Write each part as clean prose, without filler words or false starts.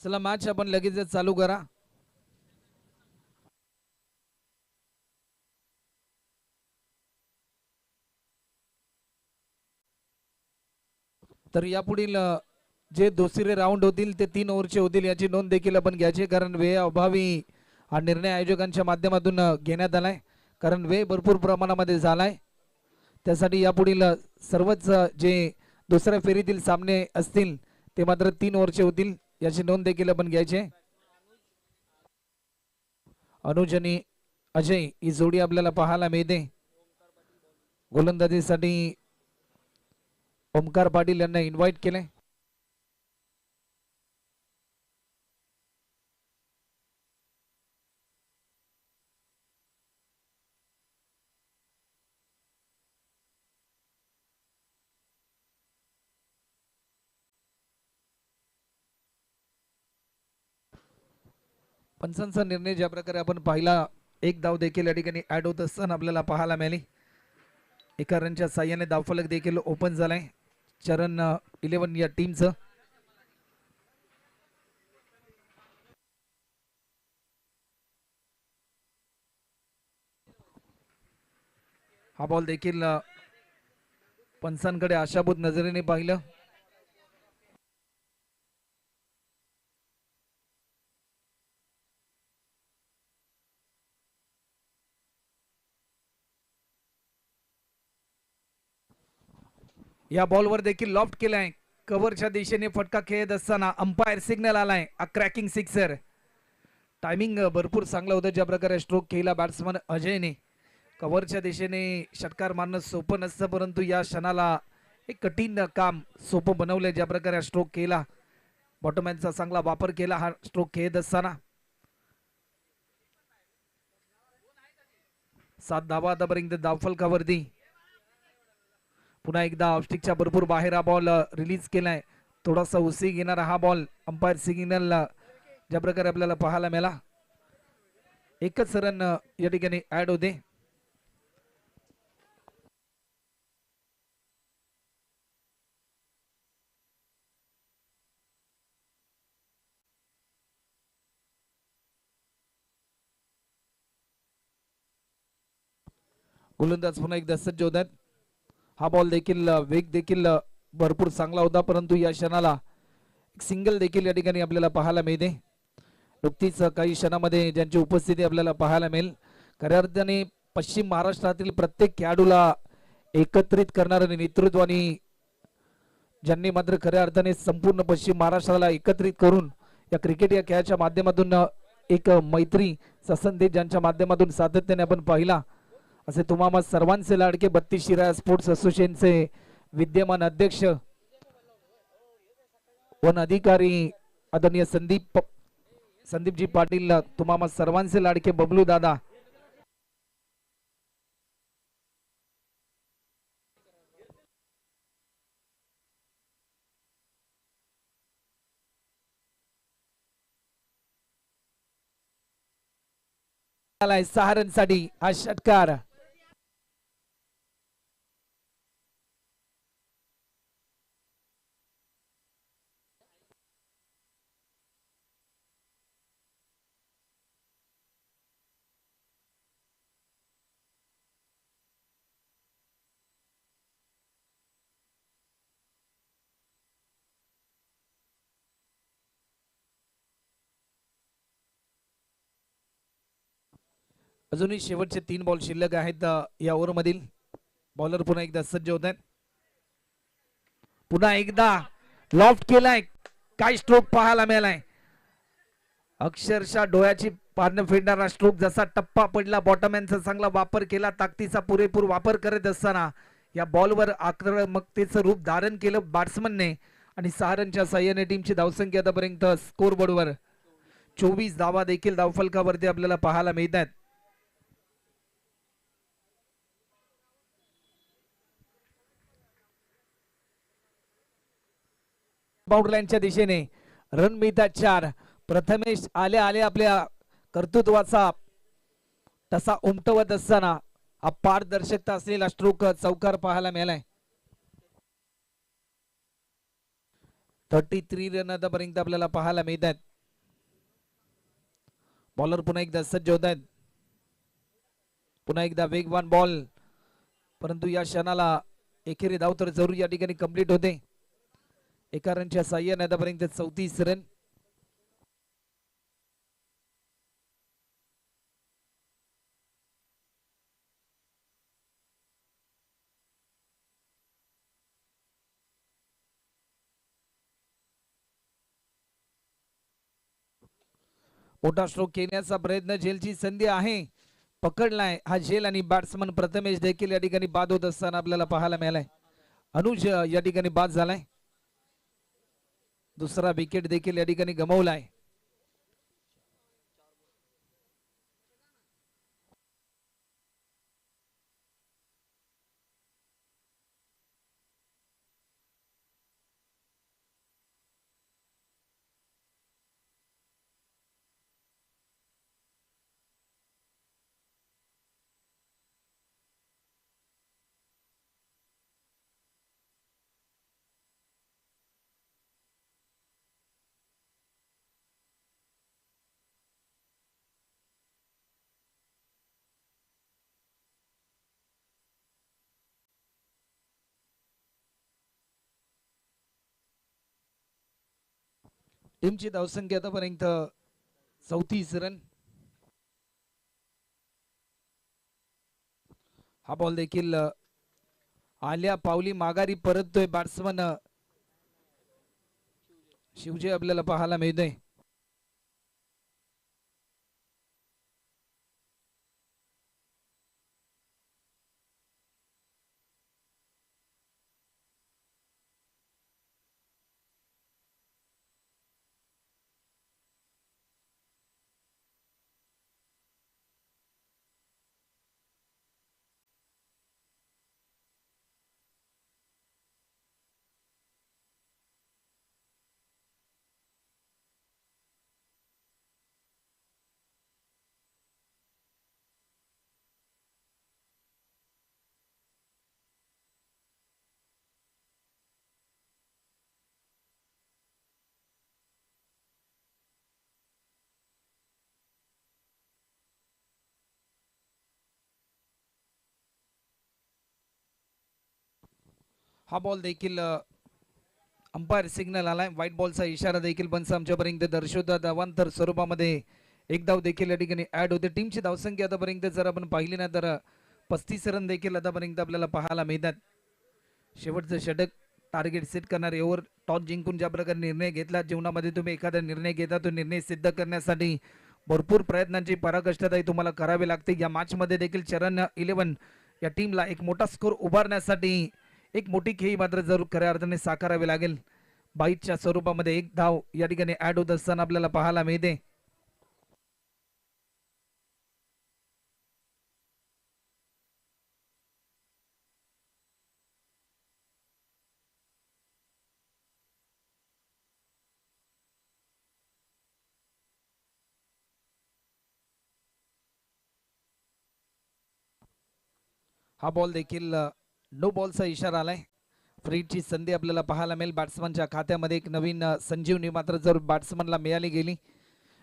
चला मॅच आपण लगेच चालू करा. तर यापुढील जे दुसरे राऊंड होतील ते 3 ओव्हरचे होतील याची नोंद देखील आपण घ्यायची, कारण वेळ अभावी हा निर्णय आयोजकांच्या माध्यमातून घेण्यात आलाय, कारण वेळ भरपूर प्रमाणामध्ये झालाय. त्यासाठी यापुढील सर्वच जे दुसऱ्या फेरीतील सामने असतील ते मात्र 3 ओव्हरचे होतील याची नोंद देखील आपण घ्यायची. अनुज आणि अजय ही जोडी आपल्याला पाहायला मिळते. गोलंदाजीसाठी ओमकार पाटील यांना इन्व्हाइट केले. पंचांचा निर्णय ज्या प्रकारे आपण पाहिला, एक धाव देखील या ठिकाणी ऍड होत असताना आपल्याला पाहायला मिळाली. एका रनच्या साह्याने धावफलक देखील ओपन झालाय चरण 11 या टीमचं. हा बॉल देखील पंचांकडे आशाभूत नजरेने पाहिलं. या बॉलवर देखील लॉफ्ट केलाय. कव्हरच्या दिशेने फटका खेळत असताना अंपायर सिग्नल आलाय, अ क्रॅकिंग सिक्सर. टायमिंग भरपूर चांगलं होतं ज्या प्रकारे स्ट्रोक केला बॅट्समन अजयने. कव्हरच्या दिशेने षटकार मारणं सोपं नसतं, परंतु या क्षणाला एक कठीण काम सोपं बनवलंय ज्या प्रकारे स्ट्रोक केला. बॉटमॅनचा चांगला वापर केला हा स्ट्रोक खेळत असताना. 7 धावा आतापर्यंत धावफलकावरती. पुन्हा एकदा ऑफस्टिकच्या भरपूर बाहेर हा बॉल रिलीज केलाय. थोडासा उसी घेणारा हा बॉल अंपायर सिग्नल ज्या प्रकारे आपल्याला पाहायला मिळाला. एकच रन या ठिकाणी ऍड होते. गोलंदाज पुन्हा एकदा सज्ज होतात. हा बॉल देखील वेग देखील भरपूर चांगला होता, परंतु या क्षणाला एक सिंगल देखील या ठिकाणी आपल्याला पाहायला मिळते. नुकतीच काही क्षणामध्ये ज्यांची उपस्थिती आपल्याला पाहायला मिळेल. खऱ्या अर्थाने पश्चिम महाराष्ट्रातील प्रत्येक खेळाडूला एकत्रित करणारं नेतृत्व आणि ज्यांनी मात्र खऱ्या अर्थाने संपूर्ण पश्चिम महाराष्ट्राला एकत्रित करून या क्रिकेट या खेळाच्या माध्यमातून एक मैत्री संदेश ज्यांच्या माध्यमातून सातत्याने आपण पाहिला, असे तुम्हाला सर्वांचे लाडके 32 शिराळा स्पोर्ट्स असोसिएशनचे विद्यमान अध्यक्ष वन अधिकारी आदरणीय संदीपजी पाटील, तुम्हाला सर्वांचे लाडके बबलू दादा, सहारणसाठी हा षटकार. अजूनही शेवटचे 3 बॉल शिल्लक आहेत या ओव्हर मधील. बॉलर पुन्हा एकदा सज्ज होत आहेत. पुन्हा एकदा लॉफ्ट केलाय. काय स्ट्रोक पाहायला मिळालाय. अक्षरशः डोळ्याची पारणं फेडणारा स्ट्रोक. जसा टप्पा पडला, बॉटमॅनचा चांगला वापर केला, ताकदीचा पुरेपूर वापर करत असताना या बॉलवर आक्रमकतेचं रूप धारण केलं बॅट्समनने आणि सहारणच्या साह्याने टीमची धावसंख्या आतापर्यंत स्कोर बोर्डवर 24 धावा देखील धावफलकावरती आपल्याला पाहायला मिळतात. बाउंड्रीच्या दिशेने रन मिळतात 4. प्रथमेश आले आपल्या कर्तृत्वाचा तसा उमटवत असताना पारदर्शकता असलेला स्ट्रोक चौकार पाहायला मिळालाय. 33 रन आतापर्यंत आपल्याला पाहायला मिळतात. बॉलर पुन्हा एकदा सज्ज होत आहेत. पुन्हा एकदा वेगवान बॉल, परंतु या क्षणाला एकेरी धाव तर जरूर या ठिकाणी कंप्लीट होते. एका रनच्या साह्याने आतापर्यंत 34 रन. मोठा स्ट्रोक केल्याचा प्रयत्न, झेलची संधी आहे, पकडलाय हा झेल आणि बॅट्समन प्रथमेश देखील या ठिकाणी बाद होत असताना आपल्याला पाहायला मिळालाय. अनुज या ठिकाणी बाद झालाय. दुसरा विकेट देखील या ठिकाणी गमावलाय. टीमची धावसंख्या आतापर्यंत 34 रन. हा बॉल देखील आल्या पावली माघारी परततोय बॅट्समन शिवजय आपल्याला पाहायला मिळतोय. हा बॉल देखील अंपायर सिग्नल आलाय. व्हाईट बॉलचा इशारा देखील पंच आमच्यापर्यंत दर्शवतात. अवांतर स्वरूपामध्ये एक धाव देखील या ठिकाणी ऍड होते. टीमची धावसंख्या आतापर्यंत जर आपण पाहिली ना तर 35 रन देखील आतापर्यंत आपल्याला पाहायला मिळतात. शेवटचं षटक टार्गेट सेट करणारे ओव्हर टॉस जिंकून ज्या प्रकारे निर्णय घेतला, जीवनामध्ये तुम्ही एखादा निर्णय घेता तो निर्णय सिद्ध करण्यासाठी भरपूर प्रयत्नांची पराकाष्ठाही तुम्हाला करावी लागते. या मॅच मध्ये देखील चरण 11 या टीमला एक मोठा स्कोर उभारण्यासाठी एक मोठी खेळी मात्र जरूर खऱ्या अर्थाने साकारावी लागेल. बाईटच्या स्वरूपामध्ये एक धाव या ठिकाणी ऍड होत असताना आपल्याला पाहायला मिळते. हा बॉल देखील नो बॉलचा इशारा आलाय. फ्रीची संधी आपल्याला पाहायला मिळेल. बॅट्समनच्या खात्यामध्ये एक नवीन संजीवनी मात्र जर बॅट्समनला मिळाली गेली.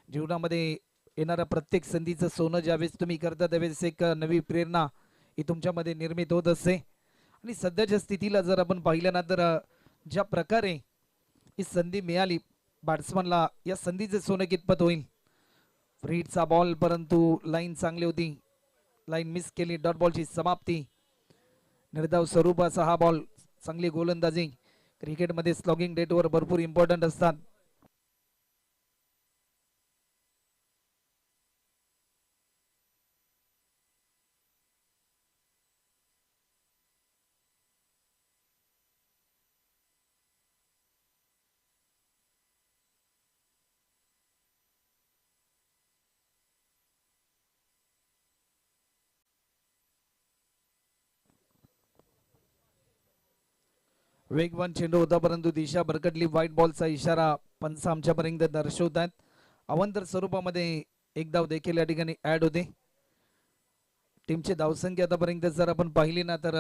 जीवनामध्ये येणाऱ्या प्रत्येक संधीचं सोनं ज्यावेळेस तुम्ही करता त्यावेळेस एक नवी प्रेरणा ही तुमच्यामध्ये निर्मित होत असते. आणि सध्याच्या स्थितीला जर आपण पाहिलं ना तर ज्या प्रकारे ही संधी मिळाली बॅट्समनला, या संधीचं सोनं कितपत होईल. फ्रीचा बॉल, परंतु लाईन चांगली होती, लाईन मिस केली. डॉट बॉलची समाप्ती. निर्धाव स्वरूपाचा हा बॉल, चांगली गोलंदाजी. क्रिकेटमध्ये स्लॉगिंग डेटवर भरपूर इम्पॉर्टंट असतात. वेगवान चेंडू होता परंतु दिशा भरकटली. व्हाईट बॉलचा इशारा पंच आमच्यापर्यंत दर्शवतात. अवांतर स्वरूपामध्ये एक धाव देखील या ठिकाणी ऍड होते. टीमची धावसंख्या आतापर्यंत जर आपण पाहिली ना तर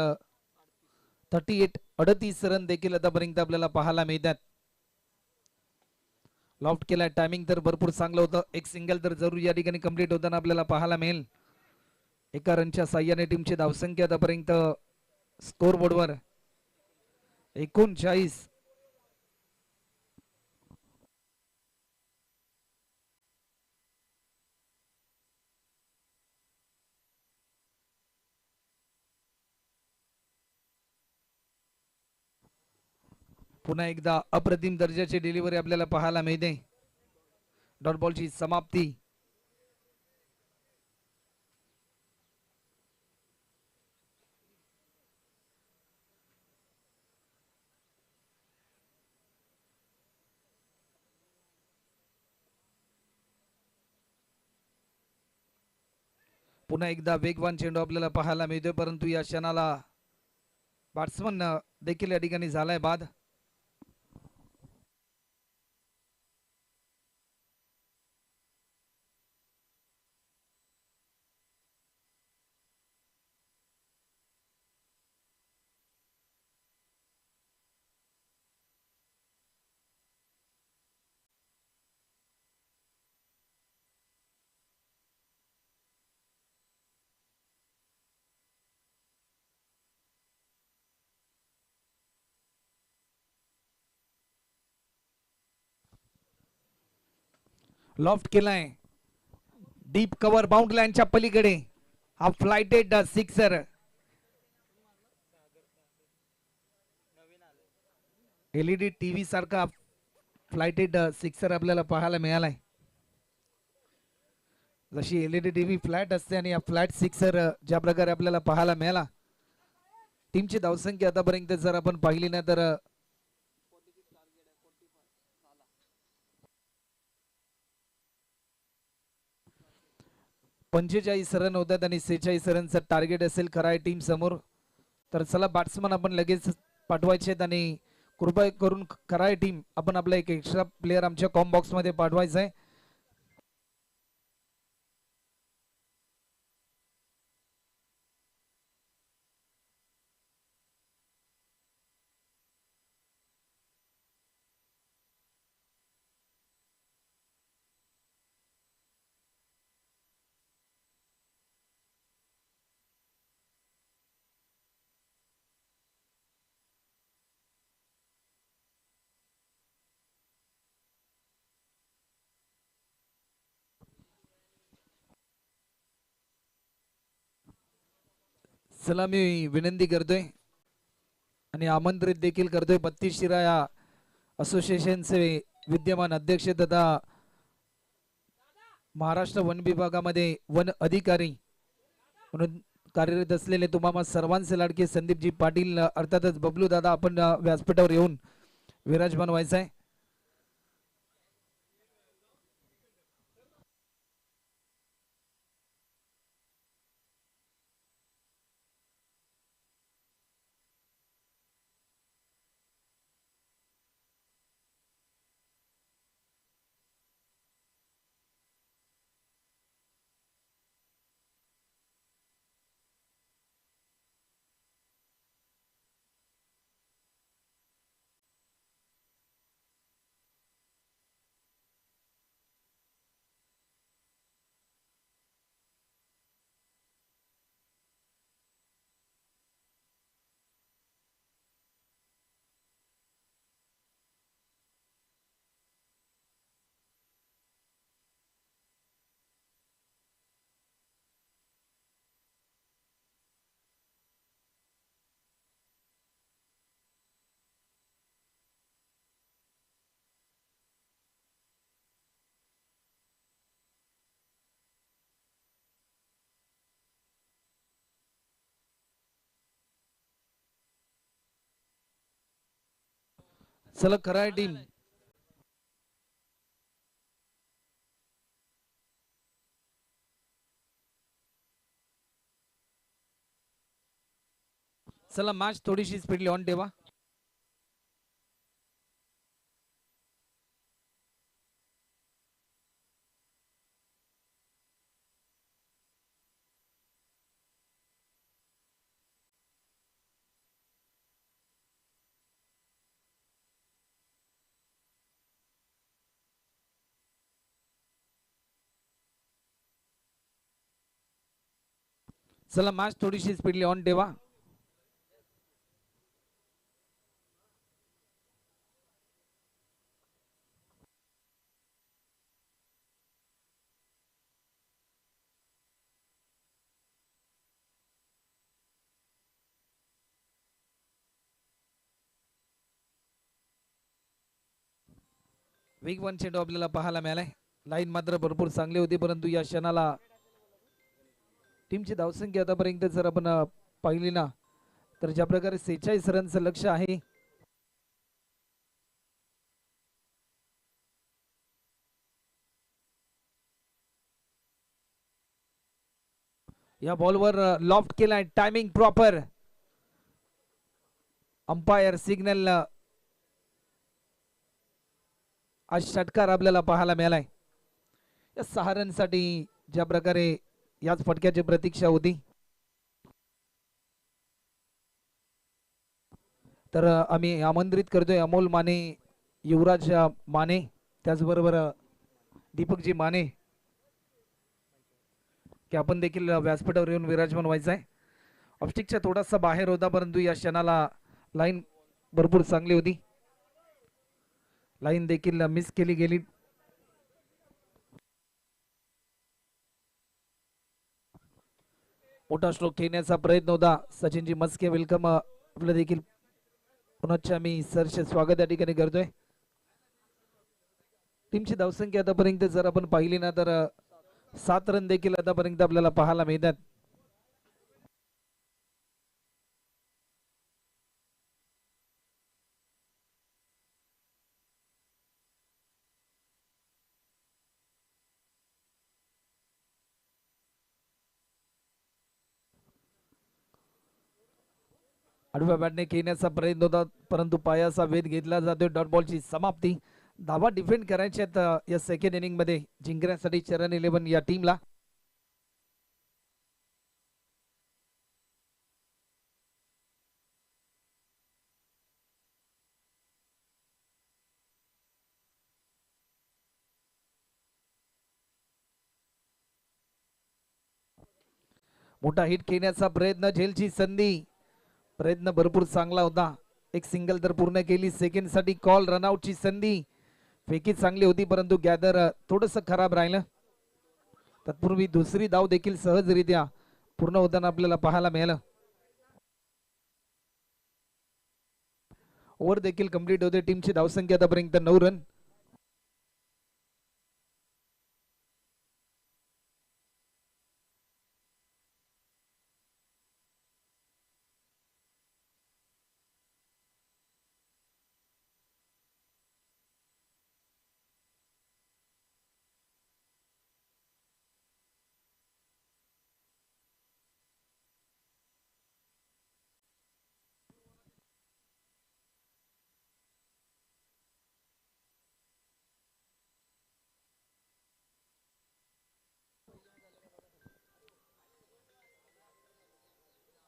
38 रन देखील आतापर्यंत आपल्याला पाहायला मिळतात. लॉफ्ट केलाय. टायमिंग तर भरपूर चांगलं होतं. एक सिंगल तर जरूर या ठिकाणी कंप्लीट होताना आपल्याला पाहायला मिळेल. एका रनच्या साह्याने टीमची धावसंख्या आतापर्यंत स्कोर बोर्डवर 39. पुन्हा एकदा अप्रतिम दर्जाची डिलिव्हरी आपल्याला पाहायला मिळते. डॉट बॉलची समाप्ती. पुन्हा एकदा वेगवान चेंडू आपल्याला पाहायला मिळतोय, परंतु या क्षणाला बॅट्समन देखील या ठिकाणी झालाय बाद. लॉफ्ट केलाय. डीप कव्हर बाउंड लाईनच्या पलीकडे हा फ्लायटेड सिक्सर. एलईडी टीव्ही सारखा फ्लायटेड सिक्सर आपल्याला पाहायला मिळालाय. जशी एलईडी टीव्ही फ्लॅट असते आणि या फ्लॅट सिक्सर ज्या प्रकारे आपल्याला पाहायला मिळाला. टीमची धावसंख्या आतापर्यंत जर आपण पाहिली ना तर 45 रन होतात आणि 46 रनचं टार्गेट असेल खराय टीम समोर. तर चला बॅट्समन आपण लगेच पाठवायचे आहेत आणि कृपया करून खराय टीम आपण आपला एक एक्स्ट्रा प्लेअर आमच्या कॉम बॉक्स मध्ये पाठवायचा आहे. चला मी विनंती करतोय आणि आमंत्रित देखील करतोय 32 शिरा या असोसिएशनचे विद्यमान अध्यक्ष तथा महाराष्ट्र वन विभागामध्ये वन अधिकारी म्हणून कार्यरत असलेले तुम्हाला सर्वांचे लाडके संदीपजी पाटील अर्थातच बबलू दादा आपण व्यासपीठावर येऊन विराजमान व्हायचं आहे. चला खराय टीम चला मॅच थोडीशी स्पीडली ऑन ठेवा. चला मॅच थोडीशी स्पीडली ऑन ठेवा. वेग वन चेंडू आपल्याला पाहायला मिळालाय. लाईन मात्र भरपूर चांगली होती, परंतु या क्षणाला टीमची धावसंख्या आतापर्यंत जर आपण पाहिली ना तर ज्या प्रकारे 46 रनचं लक्ष आहे, या बॉलवर लॉफ्ट केलाय, टायमिंग प्रॉपर. अंपायर सिग्नल, आज षटकार आपल्याला पाहायला मिळालाय. या 6 रनसाठी ज्या प्रकारे याच फटक्याची प्रतीक्षा होती, तर आम्ही आमंत्रित करतोय अमोल माने, युवराज माने, त्याचबरोबर दीपकजी माने की आपण देखील व्यासपीठावर येऊन विराजमान व्हायचं आहे. ऑफस्टिकच्या थोडासा बाहेर होता, परंतु या क्षणाला लाईन भरपूर चांगली होती. लाईन देखील मिस केली गेली. मोठा स्ट्रोक खेळण्याचा प्रयत्न होता. सचिनजी मस्के वेलकम आपलं देखील पुनश्च मी सरचे स्वागत या ठिकाणी करतोय. टीमची धावसंख्या आतापर्यंत जर आपण पाहिली ना तर 7 रन देखील आतापर्यंत आपल्याला पाहायला मिळतात. आडव्या बॅटने खेळण्याचा प्रयत्न होता, परंतु पायाचा वेध घेतला जातोय. डॉट बॉलची समाप्ती. धावा डिफेंड करायच्या आहेत या सेकंड इनिंग मध्ये जिंकण्यासाठी चरण 11 या टीमला. मोठा हिट खेळण्याचा प्रयत्न, झेलची संधी, प्रयत्न भरपूर चांगला होता. एक सिंगल तर पूर्ण केली. सेकंड साठी कॉल, रनआउटची संधी, फेकी चांगली होती परंतु गॅदर थोडस खराब राहिलं. तत्पूर्वी दुसरी धाव देखील सहजरित्या पूर्ण होताना आपल्याला पाहायला मिळालं. ओव्हर देखील कंप्लीट होते. टीमची धावसंख्या आतापर्यंत 9 रन.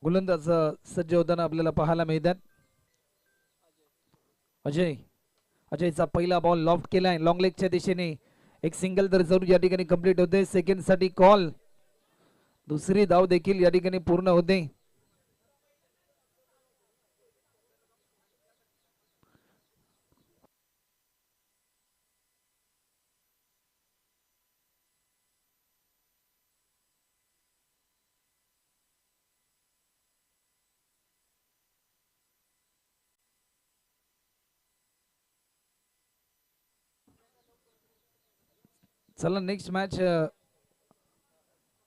गोलंदाज सज्ज होताना आपल्याला पाहायला मिळतात. अजयचा पहिला बॉल लॉफ्ट केलाय लॉंग लेगच्या दिशेने. एक सिंगल तर जरूर या ठिकाणी कंप्लीट होते. सेकंड साठी कॉल, दुसरी धाव देखील या ठिकाणी पूर्ण होते. चला नेक्स्ट मॅच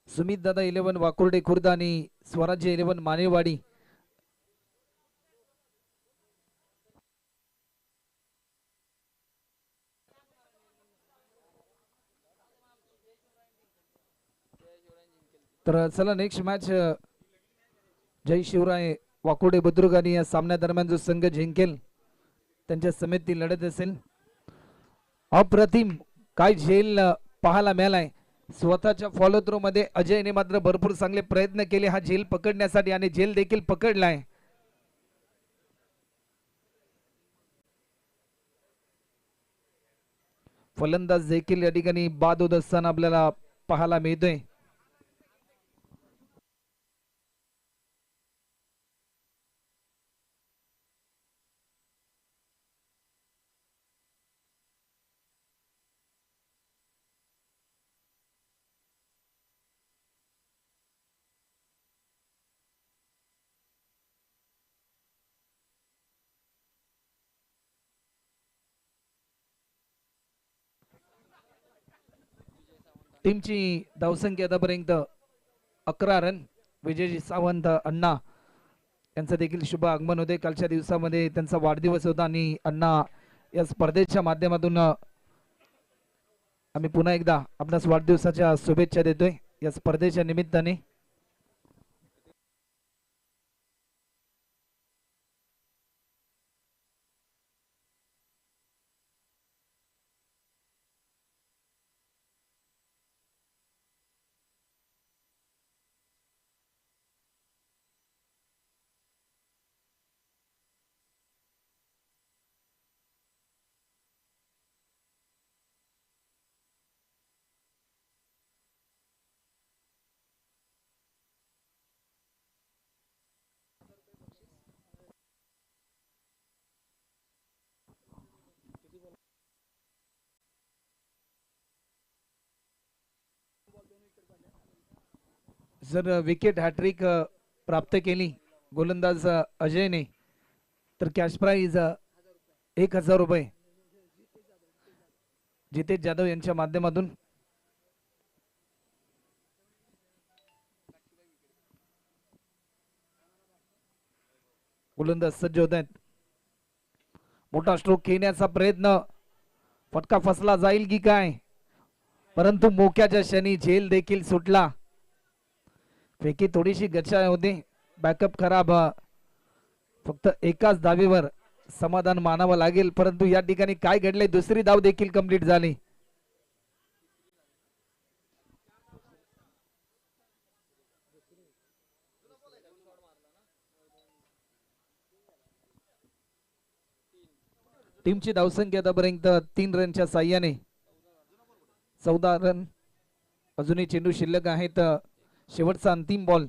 सुमित दादा 11 वाकुर्डे खुर्द आणि स्वराज्य 11 मानेवाडी. तर चला नेक्स्ट मॅच जय शिवराय वाकुर्डे बुद्रुक आणि या सामन्यादरम्यान जो संघ जिंकेल त्यांच्या समेत ती लढत असेल. अप्रतिम काय झेल पाहायला मिळालाय. स्वतःच्या फॉलो थ्रो मध्ये अजयने मात्र भरपूर चांगले प्रयत्न केले हा झेल पकडण्यासाठी आणि झेल देखील पकडलाय. फलंदाज देखील या ठिकाणी बाद होत असताना आपल्याला पाहायला मिळतोय. टीमची धावसंख्या आतापर्यंत 11 रन. विजयजी सावंत अण्णा यांचं देखील शुभ आगमन होते. कालच्या दिवसामध्ये त्यांचा वाढदिवस होता आणि अण्णा या स्पर्धेच्या माध्यमातून आम्ही पुन्हा एकदा आपणास वाढदिवसाच्या शुभेच्छा देतोय या स्पर्धेच्या निमित्ताने. जर विकेट हॅट्रिक प्राप्त केली गोलंदाज अजयने तर कॅश प्राइज 1000 रुपये जितेश जाधव यांच्या माध्यमातून. गोलंदाज सज्ज होत आहेत. मोठा स्ट्रोक खेळण्याचा प्रयत्न, फटका फसला जाईल की काय, परंतु मोक्याच्या क्षणी झेल देखील सुटला. फेकी थोडीशी गचा होते. बॅकअप खराब. फक्त एकाच धावेवर समाधान मानावं लागेल. परंतु या ठिकाणी काय घडले, दुसरी धाव देखील कंप्लीट झाली. टीमची धावसंख्या आतापर्यंत 3 रनच्या साह्याने 14 रन. अजूनही चेंडू शिल्लक आहेत. शेवटचा अंतिम बॉल.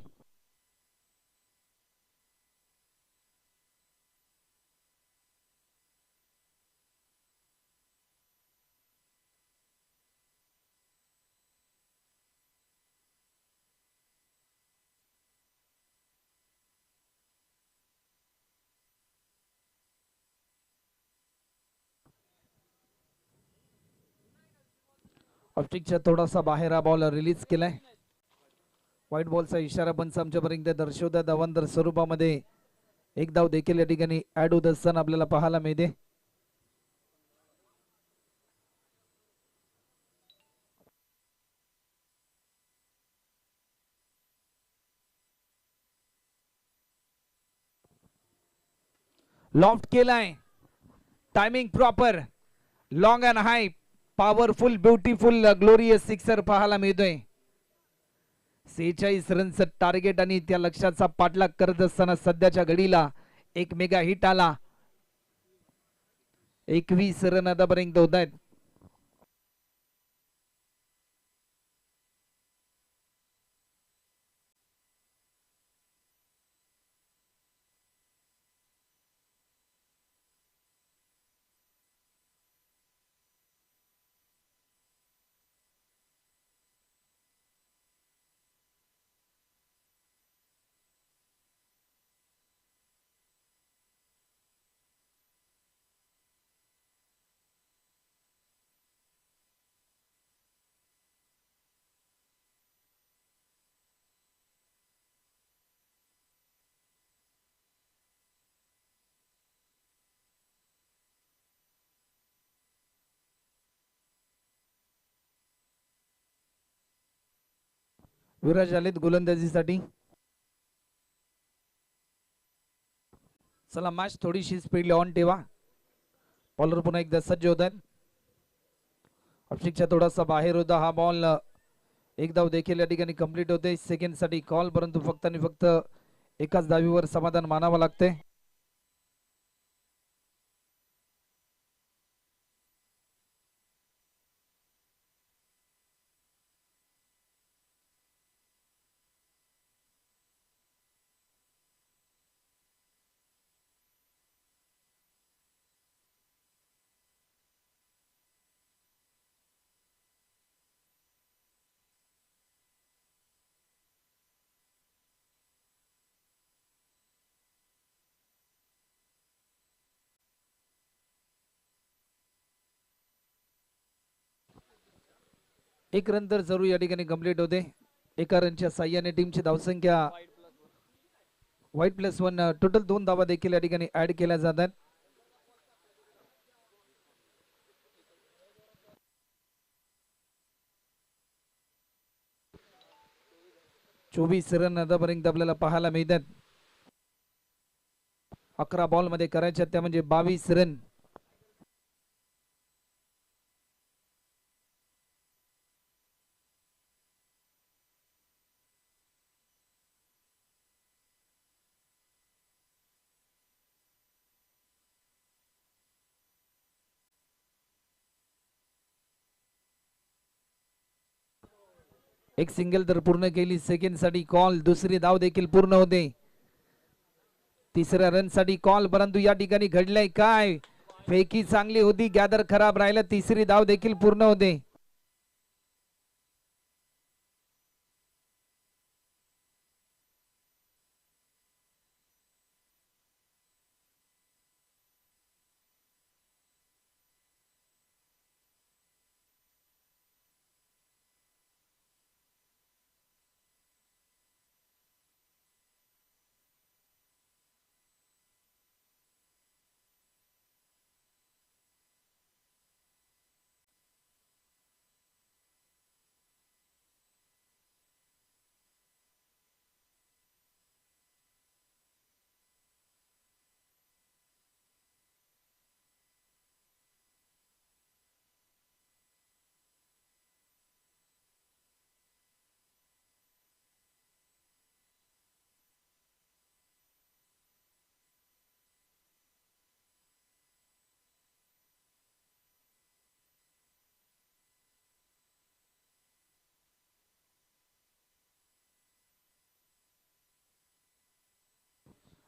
ऑप्टिकच्या थोडासा बाहेर हा बॉल रिलीज केलाय. व्हाईट बॉलचा इशारा पंच आमच्यापर्यंत दर्शवतात. अवांतर स्वरूपामध्ये एक धाव देखील या ठिकाणी ऍड होत असताना आपल्याला पाहायला मिळते. लॉफ्ट केलाय. Timing proper. Long and high. Powerful, beautiful, glorious sixer पाहायला मिळतोय. 46 रनचं टार्गेट आणि त्या लक्ष्याचा पाठलाग करत असताना सध्याच्या घडीला एक मेगा हिट आला. 21 रन आतापर्यंत होत आहेत. विराज आलेत गोलंदाजीसाठी. चला मॅच थोडीशी स्पीड ऑन ठेवा. बॉलर पुन्हा एकदा सज्ज होत आहेत. ऑप्टिकच्या थोडासा बाहेर होता हा बॉल. एक धाव देखील या ठिकाणी कंप्लीट होते. सेकंड साठी कॉल, परंतु फक्त आणि फक्त एकाच धावीवर समाधान मानावं लागते. एक रन तर जरूर या ठिकाणी कंप्लीट होते. एका रनच्या साह्याने टीमची धावसंख्या वाईट+1 टोटल 2 धावा देखील या ठिकाणी ऍड केल्या जातात. 24 रन आतापर्यंत आपल्याला पाहायला मिळतात. 11 बॉल मध्ये करायच्या त्या म्हणजे 22 रन. एक सिंगल तर पूर्ण केली. सेकंड साठी कॉल. दुसरी धाव देखील पूर्ण होते. तिसऱ्या रन साठी कॉल. परंतु या ठिकाणी घडलंय काय? फेकी चांगली होती, गॅदर खराब राहिला. तिसरी धाव देखील पूर्ण होते.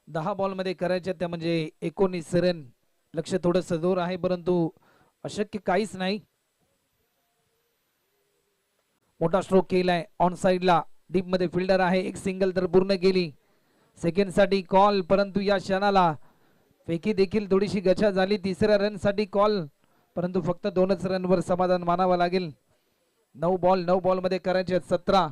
दहा बॉल मध्ये करायच्या त्या म्हणजे 19 रन. लक्ष थोडं दूर आहे परंतु अशक्य काहीच नाही. मोठा स्ट्रोक केलाय ऑन साइडला. डीप मध्ये फिल्डर आहे. एक सिंगल तर पूर्ण केली. सेकंड साठी कॉल. परंतु या क्षणाला फेकी देखील थोडीशी गचा झाली. तिसऱ्या रन साठी कॉल. परंतु फक्त 2च रनवर समाधान मानावं लागेल. 9 बॉल मध्ये करायचे 17.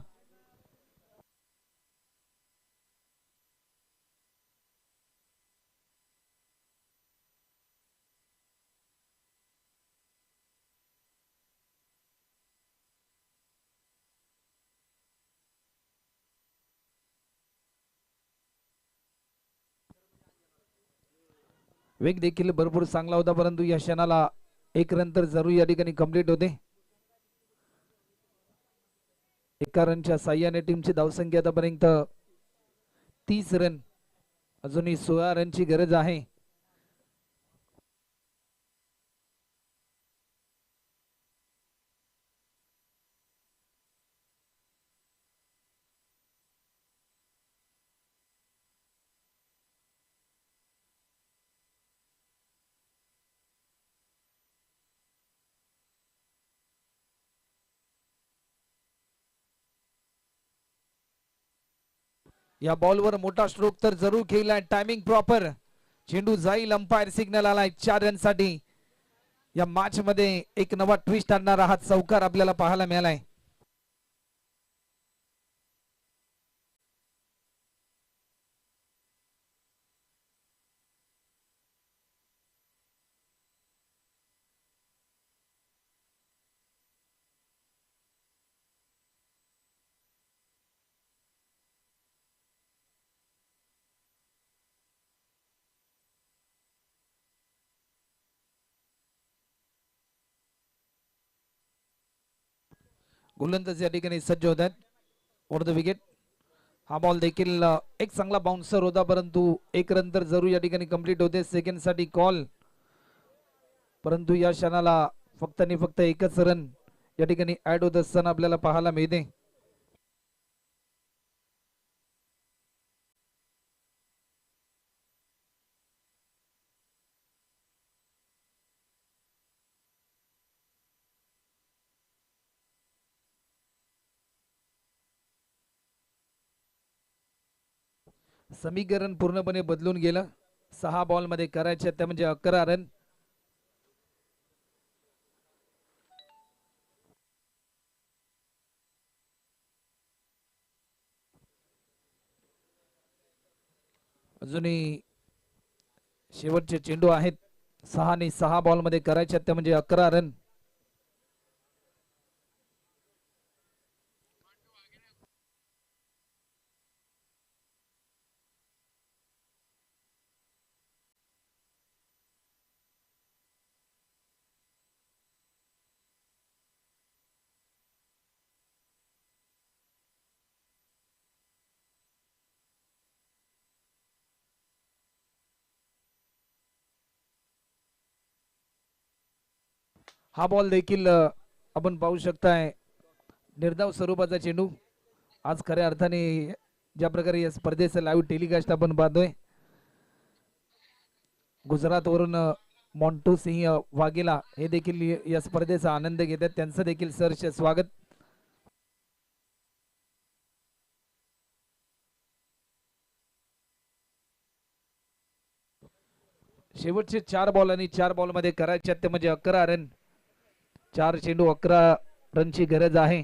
वेग देखील भरपूर चांगला होता परंतु या क्षणाला एक रन तर जरूर या ठिकाणी कंप्लीट होते. एका रनच्या साह्याने टीमची धावसंख्या आतापर्यंत 30 रन. अजूनही 16 रनची गरज आहे. या बॉलवर मोठा स्ट्रोक तर जरूर केलाय. Timing proper. चेंडू जाईल. अंपायर सिग्नल आलाय 4 रन साठी. या मॅच मध्ये एक नवा ट्विस्ट आणणारा हा चौकार आपल्याला पाहायला मिळालाय. गोलंदाज या ठिकाणी सज्ज होत आहेत. Over the wicket. हा बॉल देखील एक चांगला बाउन्सर होता परंतु एक रन तर जरूर या ठिकाणी कंप्लीट होते. सेकंड साठी कॉल. परंतु या क्षणाला फक्त आणि फक्त एकच रन या ठिकाणी ऍड होत असताना आपल्याला पाहायला मिळते. समीकरण पूर्णपणे बदलून गेलं. 6 बॉल मध्ये करायचे त्या म्हणजे 11 रन. अजूनही शेवटचे चेंडू आहेत. 6 आणि 6 बॉल मध्ये करायचे त्या म्हणजे 11 रन. हा बॉल देखील आपण पाहू शकताय निर्धाव स्वरूपाचा चेंडू. आज खऱ्या अर्थाने ज्या प्रकारे या स्पर्धेचं लाईव्ह टेलिकास्ट आपण पाहतोय, गुजरात वरून मॉन्टू सिंह वाघेला हे देखील या स्पर्धेचा आनंद घेतात. त्यांचं देखील सहर्ष स्वागत. शेवटचे 4 बॉल आणि 4 बॉल मध्ये करायचे ते म्हणजे 11 रन. 4 चेंडू 11 रनची गरज आहे.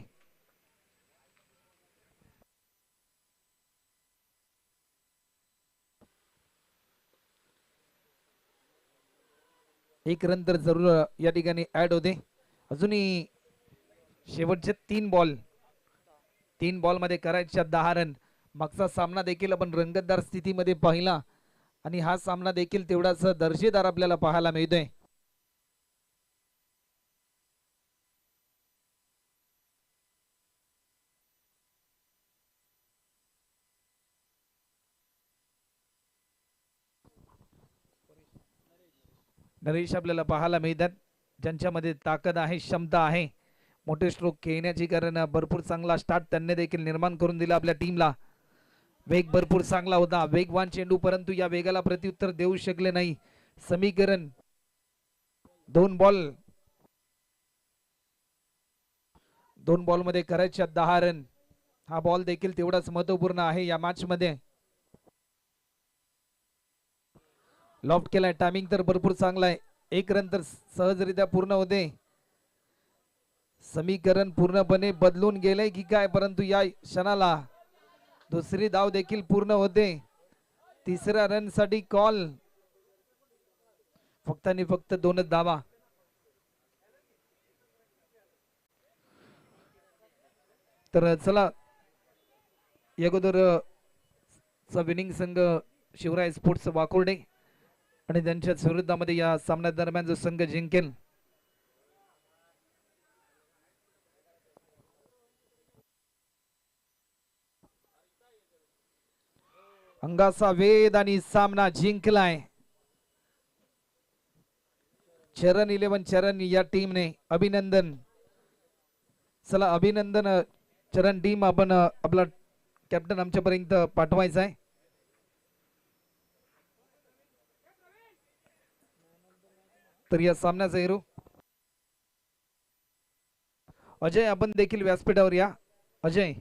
एक रन तर जरूर या ठिकाणी ऍड होते. अजूनही शेवटचे 3 बॉल मध्ये करायच्या 10 रन. मागचा सामना देखील आपण रंगतदार स्थितीमध्ये पाहिला आणि हा सामना देखील तेवढाच दर्जेदार आपल्याला पाहायला मिळतोय. नरेश आपल्याला पाहायला मिळतात ज्यांच्यामध्ये ताकद आहे, क्षमता आहे, मोठे स्ट्रोक खेळण्याची, कारण भरपूर चांगला स्टार्ट त्यांनी देखील निर्माण करून दिला आपल्या टीमला. वेग भरपूर चांगला होता, वेगवान चेंडू, परंतु या वेगाला प्रत्युत्तर देऊ शकले नाही समीकरण. 2 बॉल मध्ये करायच्या 10 रन. हा बॉल देखील तेवढाच महत्वपूर्ण आहे या मॅच मध्ये. लॉफ्ट केलाय, टायमिंग तर भरपूर चांगला आहे. 1 रन तर सहजरित्या पूर्ण होते. समीकरण पूर्णपणे बदलून गेले की काय, परंतु या क्षणाला दुसरी धाव देखील पूर्ण होते. 3ऱ्या रन साठी कॉल. फक्त आणि फक्त 2च धावा. तर चला अगोदर विनिंग संघ शिवराय स्पोर्ट्स वाकोर्डे आणि त्यांच्या विरुद्धामध्ये या सामन्या दरम्यान जो संघ जिंकेल अंगाचा वेद आणि सामना जिंकलाय चरण 11 चरण या टीमने. अभिनंदन. चला अभिनंदन चरण टीम. आपण आपला कॅप्टन आमच्यापर्यंत पाठवायचा आहे. तर या सामन्याचा हिरो अजय, आपण देखील व्यासपीठावर या. अजय